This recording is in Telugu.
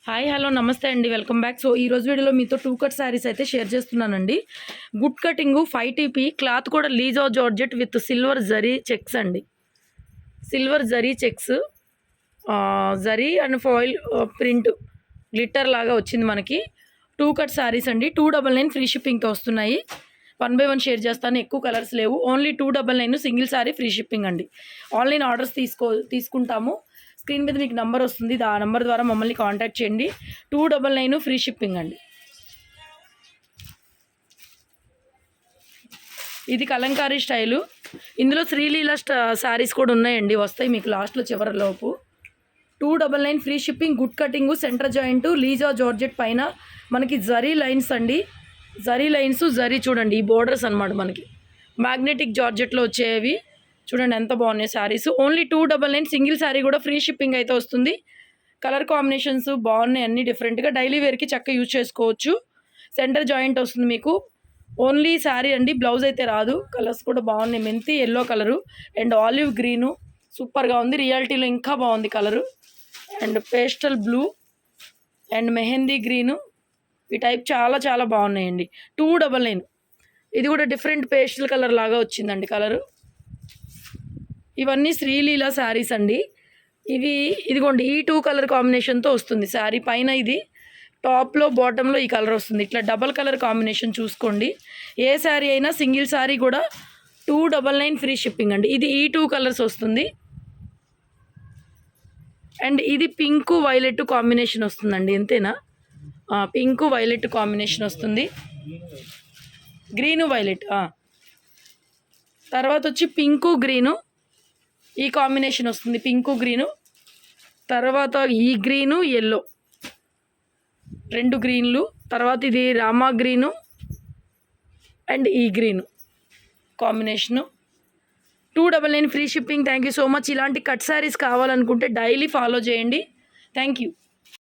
హాయ్ హలో నమస్తే అండి, వెల్కమ్ బ్యాక్. సో ఈ రోజు వీడియోలో మీతో 2 కట్ శారీస్ అయితే షేర్ చేస్తున్నానండి. గుడ్ కటింగ్ 5TP క్లాత్ కూడా లీజో georgette with silver zari checks అండి. Silver zari checks, zari and foil print glitter లాగా వచ్చింది మనకి. 2 కట్ శారీస్ అండి. 299 ఫ్రీ షిప్పింగ్తో వస్తున్నాయి. 1 by 1 షేర్ చేస్తాను. ఎక్కువ కలర్స్ లేవు. Only 299 single sari free shipping అండి. ఆన్లైన్ ఆర్డర్స్ తీసుకుంటాము. స్క్రీన్ మీద మీకు నెంబర్ వస్తుంది, ఆ నెంబర్ ద్వారా మమ్మల్ని కాంటాక్ట్ చేయండి. 299 ఫ్రీ షిప్పింగ్ అండి. ఇది కలంకారీ స్టైలు. ఇందులో శ్రీలీల శారీస్ కూడా ఉన్నాయండి, వస్తాయి మీకు లాస్ట్లో చివరిలోపు. 299 free shipping. Good cutting, centre joint, లీజా జార్జెట్ పైన మనకి జరీ లైన్స్ అండి. జరీ లైన్స్, జరీ చూడండి, ఈ బోర్డర్స్ అనమాట మనకి మ్యాగ్నెటిక్ జార్జెట్లో వచ్చేవి. చూడండి ఎంత బాగున్నాయి శారీస్. ఓన్లీ 299 సింగిల్ శారీ కూడా ఫ్రీ షిప్పింగ్ అయితే వస్తుంది. కలర్ కాంబినేషన్స్ బాగున్నాయి, అన్నీ డిఫరెంట్గా డైలీ వేర్కి చక్కగా యూజ్ చేసుకోవచ్చు. సెంటర్ జాయింట్ వస్తుంది మీకు. ఓన్లీ శారీ అండి, బ్లౌజ్ అయితే రాదు. కలర్స్ కూడా బాగున్నాయి. మెంతి yellow colour and olive green సూపర్గా ఉంది. రియాలిటీలో ఇంకా బాగుంది colour. And pastel blue and mehndi green, ఈ టైప్ చాలా చాలా బాగున్నాయండి. 299. ఇది కూడా డిఫరెంట్ పేస్టల్ కలర్ లాగా వచ్చిందండి కలరు. ఇవన్నీ శ్రీలీల శారీస్ అండి. ఇదిగోండి ఈ 2 కలర్ కాంబినేషన్తో వస్తుంది శారీ. పైన ఇది టాప్లో బాటంలో ఈ కలర్ వస్తుంది. ఇట్లా డబల్ కలర్ కాంబినేషన్ చూసుకోండి. ఏ శారీ అయినా సింగిల్ శారీ కూడా 299 ఫ్రీ షిప్పింగ్ అండి. ఇది ఈ 2 కలర్స్ వస్తుంది. అండ్ ఇది పింక్ వైలెట్ కాంబినేషన్ వస్తుందండి, అంతేనా? పింక్ వైలెట్ కాంబినేషన్ వస్తుంది. గ్రీను వైలెట్, తర్వాత వచ్చి పింకు గ్రీను ఈ కాంబినేషన్ వస్తుంది. పింకు గ్రీను, తర్వాత ఈ గ్రీను ఎల్లో, 2 గ్రీన్లు, తర్వాత ఇది రామా గ్రీను అండ్ ఈ green combination. 299 free shipping. Thank you so much. ఇలాంటి కట్ శారీస్ కావాలనుకుంటే డైలీ ఫాలో చేయండి. Thank you.